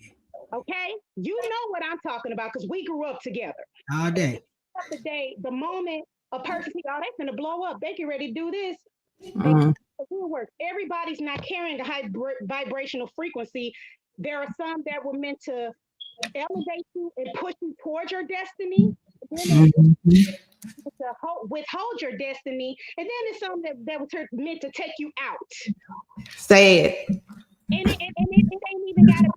Okay? You know what I'm talking about because we grew up together. All day. The day, the moment a person thinks, oh, they're going to blow up, they get ready to do this, they Mhm. will work. Everybody's not carrying a high vibrational frequency. There are some that were meant to elevate you and push you towards your destiny. And then there's Mhm. to withhold your destiny. And then there's some that was meant to take you out. Say it. And it ain't even got to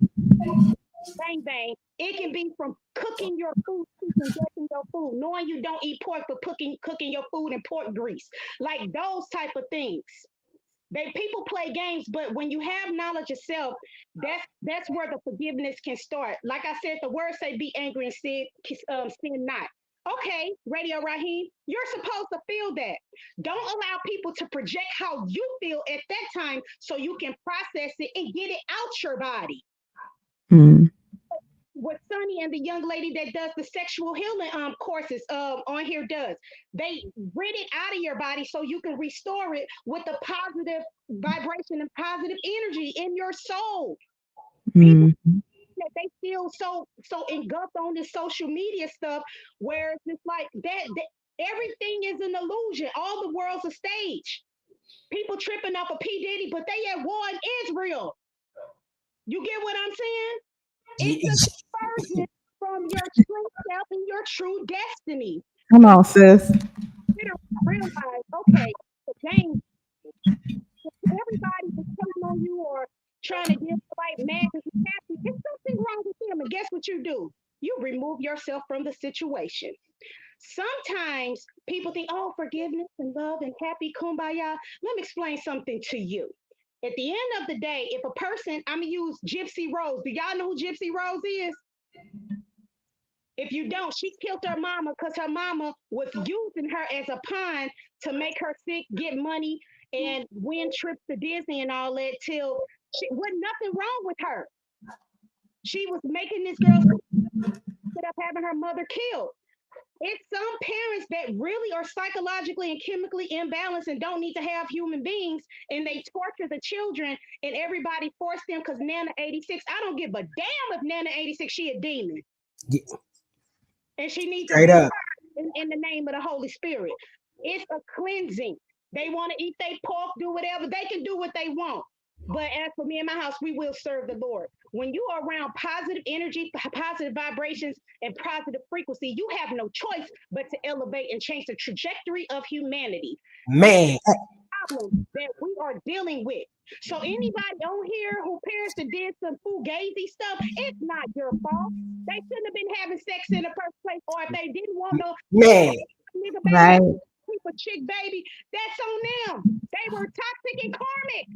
bang bang. It can be from cooking your food, cooking your food, knowing you don't eat pork, but cooking your food in pork grease, like those type of things. They people play games, but when you have knowledge of self, that's where the forgiveness can start. Like I said, the words say, "Be angry and sin not." Okay, Radio Raheem, you're supposed to feel that. Don't allow people to project how you feel at that time, so you can process it and get it out your body. Mhm. What Sunny and the young lady that does the sexual healing courses on here does. They rid it out of your body so you can restore it with the positive vibration and positive energy in your soul. People Mhm. that they feel so engulfed on this social media stuff where it's just like that everything is an illusion. All the world's a stage. People tripping off of P. Diddy, but they at war in Israel. You get what I'm saying? It's a diversion from your true self and your true destiny. Come So on, sis. you realize, okay, the game, everybody is telling on you or trying to give the right man is happy. There's something wrong with them. And guess what you do? You remove yourself from the situation. Sometimes people think, oh, forgiveness and love and happy kumbaya. Let me explain something to you. At the end of the day, if a person, I'm gonna use Gypsy Rose. Do y'all know who Gypsy Rose is? If you don't, she killed her mama because her mama was using her as a pawn to make her sick, get money, and win trips to Disney and all that till she wasn't nothing wrong with her. She was making this girl ended up having her mother killed. It's some parents that really are psychologically and chemically imbalanced and don't need to have human beings, and they torture the children, and everybody forced them because Nana 86. I don't give a damn if Nana 86 she a demon, Yeah, and she needs to straight be up. in the name of the Holy Spirit. It's a cleansing. They want to eat their pork, do whatever. They can do what they want. But as for me and my house, we will serve the Lord. When you are around positive energy, positive vibrations, and positive frequency, you have no choice but to elevate and change the trajectory of humanity. This is Man, the problem that we are dealing with. So anybody on here who parents that did some fugazi stuff, it's not your fault. They shouldn't have been having sex in the first place, or if they didn't want no man. nigga baby, Right. keep a chick baby, that's on them. They were toxic and karmic.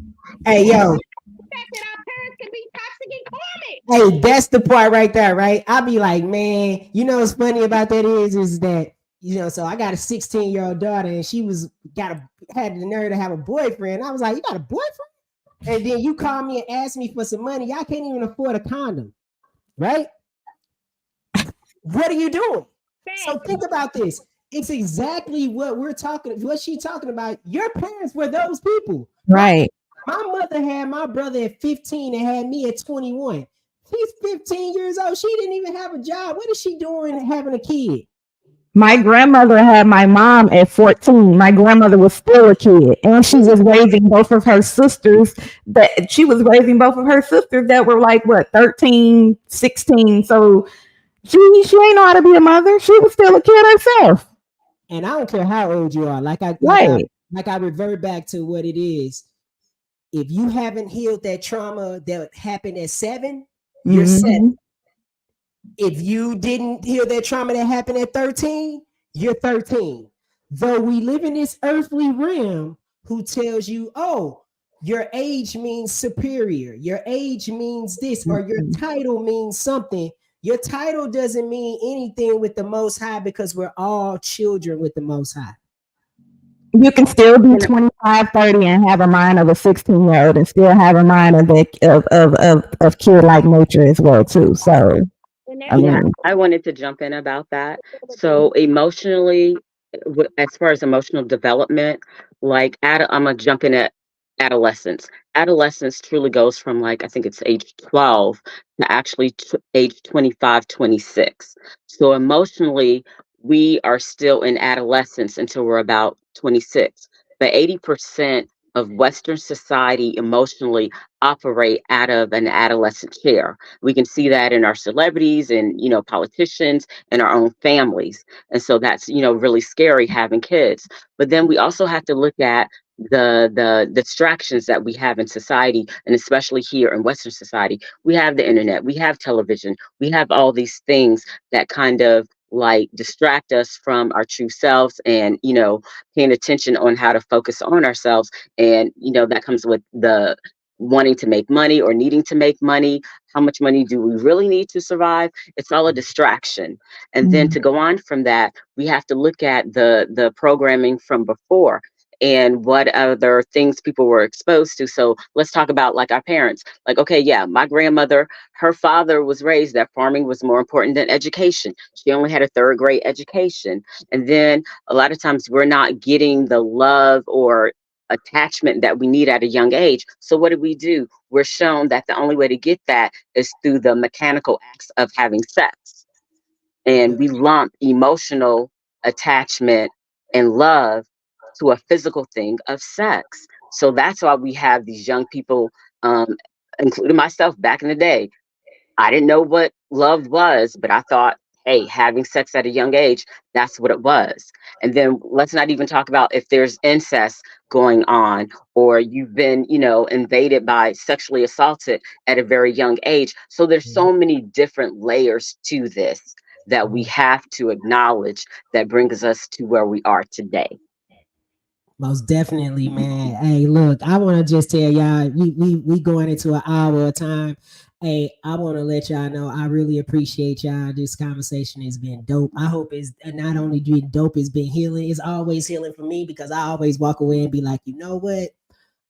Hey, We yo. the fact that our parents can be toxic and karmic. Hey, that's the part right there, right? I'll be like, man, you know what's funny about that is that so I got a 16-year-old daughter, and she had the nerve to have a boyfriend. I was like, you got a boyfriend? And then you call me and ask me for some money. I can't even afford a condom, right? What are you doing? So Thanks. think about this. It's exactly what she's talking about. Your parents were those people. Right. My mother had my brother at 15 and had me at 21. She's 15 years old. She didn't even have a job. What is she doing having a kid? My grandmother had my mom at 14. My grandmother was still a kid, and she was raising both of her sisters. That were like what, 13, 16. So she ain't know how to be a mother. She was still a kid herself. And I don't care how old you are. Right. Like I revert back to what it is. If you haven't healed that trauma that happened at 7, you're set. Mhm. If you didn't heal that trauma that happened at 13, you're 13. Though we live in this earthly realm, who tells you, oh, your age means superior, your age means this, or your Mhm. title means something. Your title doesn't mean anything with the Most High, because we're all children with the Most High. You can still be You know, 25, 30 and have a mind of a 16-year-old and still have a mind of kid like nature as well too. So And I that's yeah, mean, I wanted to jump in about that. So emotionally, as far as emotional development, like I'm gonna jump in at adolescence. Adolescence truly goes from, like, I think it's age 12 to actually age 25, 26. So emotionally, we are still in adolescence until we're about 26. But 80% of Western society emotionally operate out of an adolescent chair. We can see that in our celebrities and, politicians and our own families. And so that's, really scary having kids. But then we also have to look at the distractions that we have in society, and especially here in Western society. We have the internet, we have television, we have all these things that kind of like distract us from our true selves, and paying attention on how to focus on ourselves. And that comes with the wanting to make money or needing to make money. How much money do we really need to survive? It's all a distraction. And then mm, to go on from that, we have to look at the programming from before and what other things people were exposed to. So let's talk about like our parents. Like, okay, yeah, my grandmother, her father was raised that farming was more important than education. She only had a third grade education. And then a lot of times we're not getting the love or attachment that we need at a young age. So what do? We're shown that the only way to get that is through the mechanical acts of having sex. And we lump emotional attachment and love to a physical thing of sex. So that's why we have these young people, including myself back in the day. I didn't know what love was, but I thought, hey, having sex at a young age, that's what it was. And then let's not even talk about if there's incest going on, or you've been, invaded by sexually assaulted at a very young age. So there's so many different layers to this that we have to acknowledge that brings us to where we are today. Most definitely, man. Hey, look, I want to just tell y'all, we going into an hour of time. Hey, I want to let y'all know I really appreciate y'all. This conversation has been dope. I hope it's not only been dope, it's been healing. It's always healing for me, because I always walk away and be like, you know what?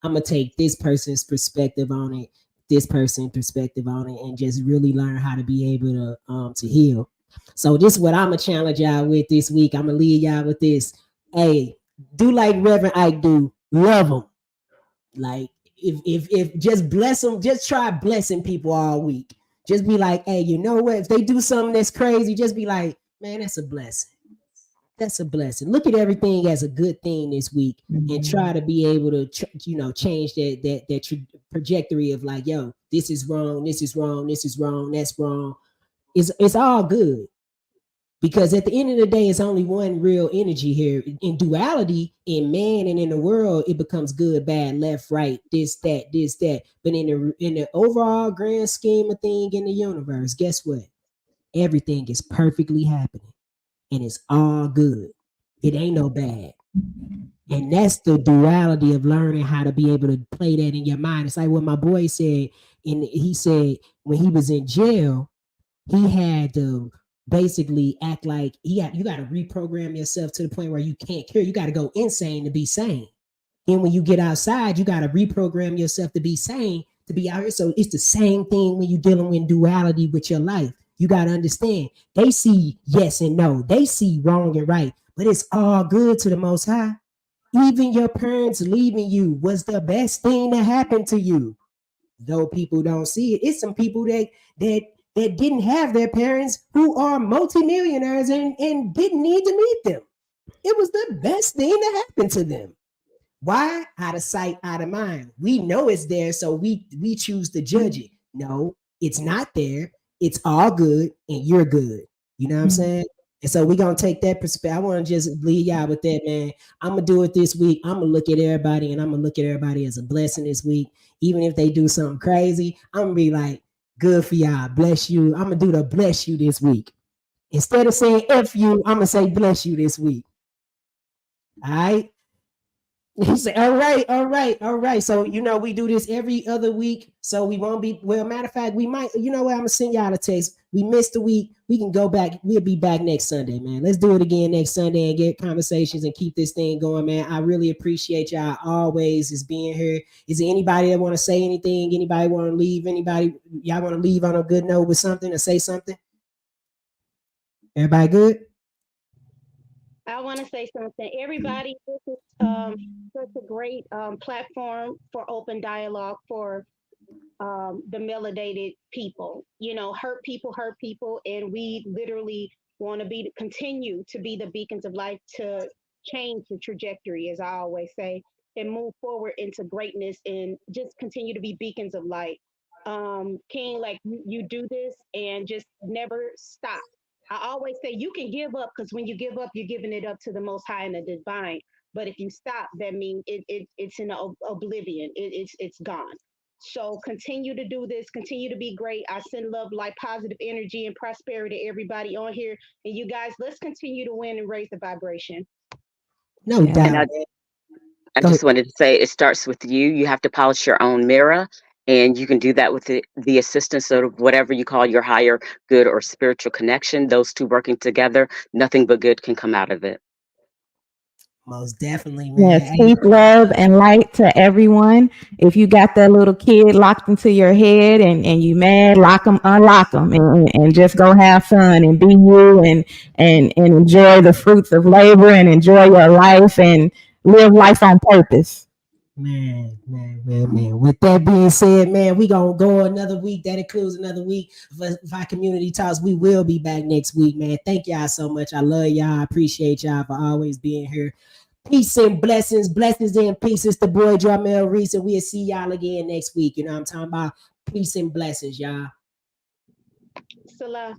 I'm gonna take this person's perspective on it, this person's perspective on it, and just really learn how to be able to heal. So this is what I'm gonna challenge y'all with this week. I'm gonna leave y'all with this. Hey, do like Reverend Ike do. Love them. Like if just bless them, just try blessing people all week. Just be like, hey, you know what? If they do something that's crazy, just be like, man, that's a blessing. That's a blessing. Look at everything as a good thing this week, and try to be able to, change that trajectory of like, yo, this is wrong, this is wrong, this is wrong, that's wrong. It's all good. Because at the end of the day, it's only one real energy here. In duality, in man and in the world, it becomes good, bad, left, right, this, that, this, that. But in the overall grand scheme of thing in the universe, guess what? Everything is perfectly happening, and it's all good. It ain't no bad. And that's the duality of learning how to be able to play that in your mind. It's like what my boy said, and he said when he was in jail, he had to basically act like you got to reprogram yourself to the point where you can't care. You got to go insane to be sane. And when you get outside, you got to reprogram yourself to be sane to be out here. So it's the same thing when you're dealing with duality with your life. You got to understand they see yes and no, they see wrong and right, but it's all good to the Most High. Even your parents leaving you was the best thing that happened to you. Though people don't see it, it's some people that didn't have their parents who are multimillionaires and didn't need to meet them. It was the best thing that happened to them. Why? Out of sight, out of mind. We know it's there, so we choose to judge it. No, it's not there. It's all good, and you're good. You know what I'm saying? And so we're gonna take that perspective. I want to just leave y'all with that, man. I'm gonna do it this week. I'm gonna look at everybody, and I'm gonna look at everybody as a blessing this week. Even if they do something crazy, I'm gonna be like, good for y'all, bless you. I'm gonna do the bless you this week. Instead of saying F you, I'm gonna say bless you this week. All right. He said, all right, all right, all right. So, we do this every other week. So we won't be, well, matter of fact, we might, I'm going to send y'all a text. We missed a week. We can go back. We'll be back next Sunday, man. Let's do it again next Sunday and get conversations and keep this thing going, man. I really appreciate y'all always as being here. Is there anybody that want to say anything? Anybody want to leave? Y'all want to leave on a good note with something or say something? Everybody good? I want to say something. Everybody, this is such a great platform for open dialogue for the melanated people. Hurt people, and we literally want to continue to be the beacons of light to change the trajectory, as I always say, and move forward into greatness and just continue to be beacons of light. King, like you do this and just never stop. I always say you can give up because when you give up, you're giving it up to the Most High and the Divine. But if you stop, that means it's in oblivion. It's gone. So continue to do this. Continue to be great. I send love, light, positive energy, and prosperity to everybody on here. And you guys, let's continue to win and raise the vibration. No doubt. And I just wanted to say it starts with you. You have to polish your own mirror, and you can do that with the assistance of whatever you call your higher good or spiritual connection. Those two working together, nothing but good can come out of it. Most definitely, man. Yes, peace, love, and light to everyone. If you got that little kid locked into your head and you mad, lock them, unlock them, and just go have fun and be you and enjoy the fruits of labor and enjoy your life and live life on purpose. Man. With that being said, man, we gonna go another week. That includes another week of our community talks. We will be back next week, man. Thank y'all so much. I love y'all. I appreciate y'all for always being here. Peace and blessings and peace. It's the boy Jamel Reese, and we'll see y'all again next week. You know what I'm talking about? Peace and blessings, y'all. Salah.